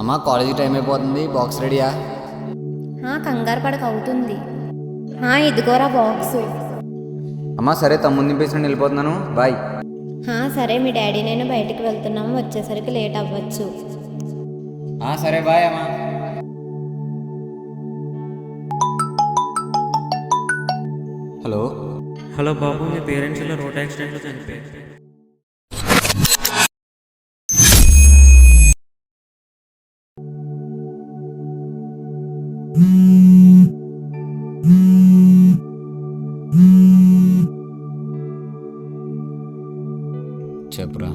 అమ్మ college time అయిపోతుంది, box రెడీయా? కంగారు పడక అవుతుంది. ఇదిగోరా బాక్సు. అమ్మ సరే, తమ్ముని దింపేసి వెళ్ళిపోతున్నాను, బాయ్. సరే, మీ డాడీ నేను బయటికి వెళ్తున్నాము, వచ్చేసరికి లేట్ అవ్వచ్చు. సరే బాయ్ అమ్మా. హలో హలో బాబు, మీ పేరెంట్స్ ఇలా రోడ్ యాక్సిడెంట్లో చనిపోయారు. చెప్పురా.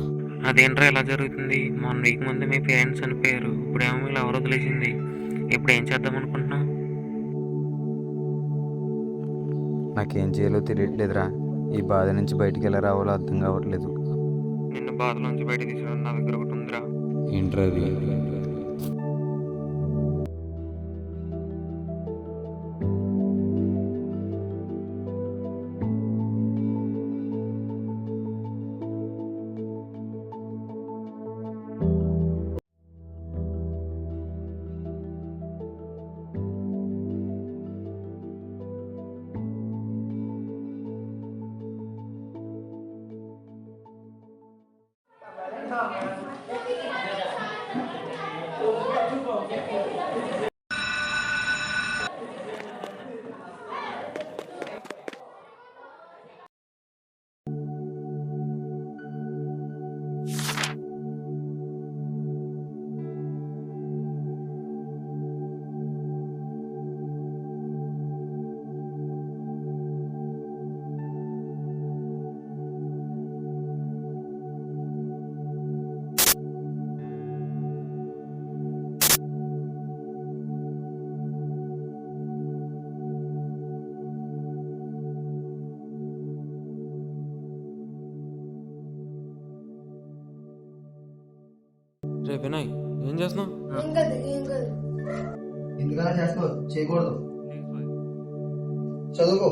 అదేంట్రా ఇలా జరుగుతుంది? మొన్న వీక్ ముందు మీ పేరెంట్స్ చనిపోయారు, ఇప్పుడేమో మీరు ఎవరు వదిలేసింది. ఇప్పుడు ఏం చేద్దాం అనుకుంటున్నావు? నాకేం చేయాలో తెలియట్లేదురా. ఈ బాధ నుంచి బయటికి ఎలా రావాలో అర్థం కావట్లేదు. నిన్ను బాధలోంచి బయట తీసుకురావడం నా దగ్గర ఒకటి ఉందిరా. ఏంట్రా అది? రే వినయ్, ఏం చేస్తున్నావు? ఎందుకలా చేస్తున్నావు? చేయకూడదు. చదువుకో.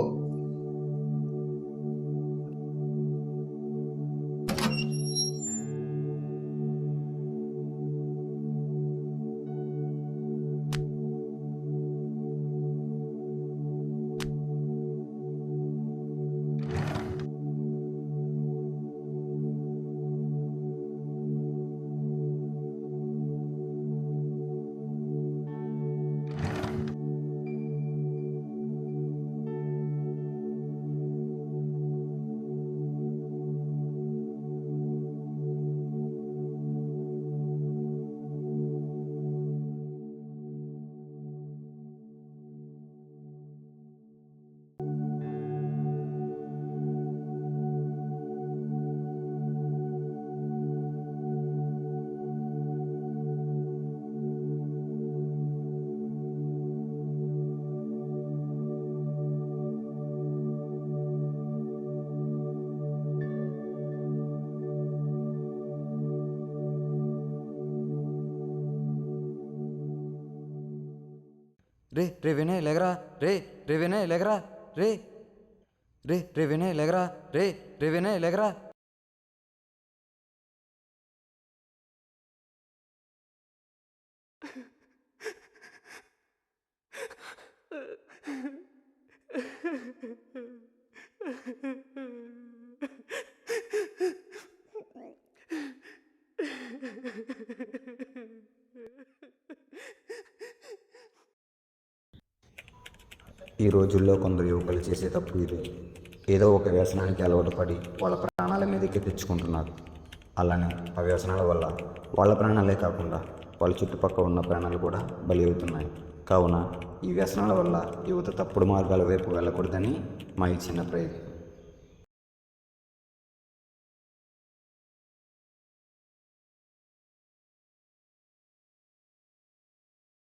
రే రే వినయ్ లేగరా. రే రే వినయ్ లేగరా. రే రే రే వినయ్ లేగరా. రే రే వినయ్ లేగరా. ఈ రోజుల్లో కొందరు యువకులు చేసే తప్పు ఇది. ఏదో ఒక వ్యసనానికి అలవాటు పడి వాళ్ళ ప్రాణాల మీదకి తెచ్చుకుంటున్నారు. అలానే ఆ వ్యసనాల వల్ల వాళ్ళ ప్రాణాలే కాకుండా వాళ్ళ చుట్టుపక్కల ఉన్న ప్రాణాలు కూడా బలి అవుతున్నాయి. కావున ఈ వ్యసనాల వల్ల యువత తప్పుడు మార్గాల వైపు వెళ్ళకూడదని మా ఈ చిన్న ప్రయత్నం.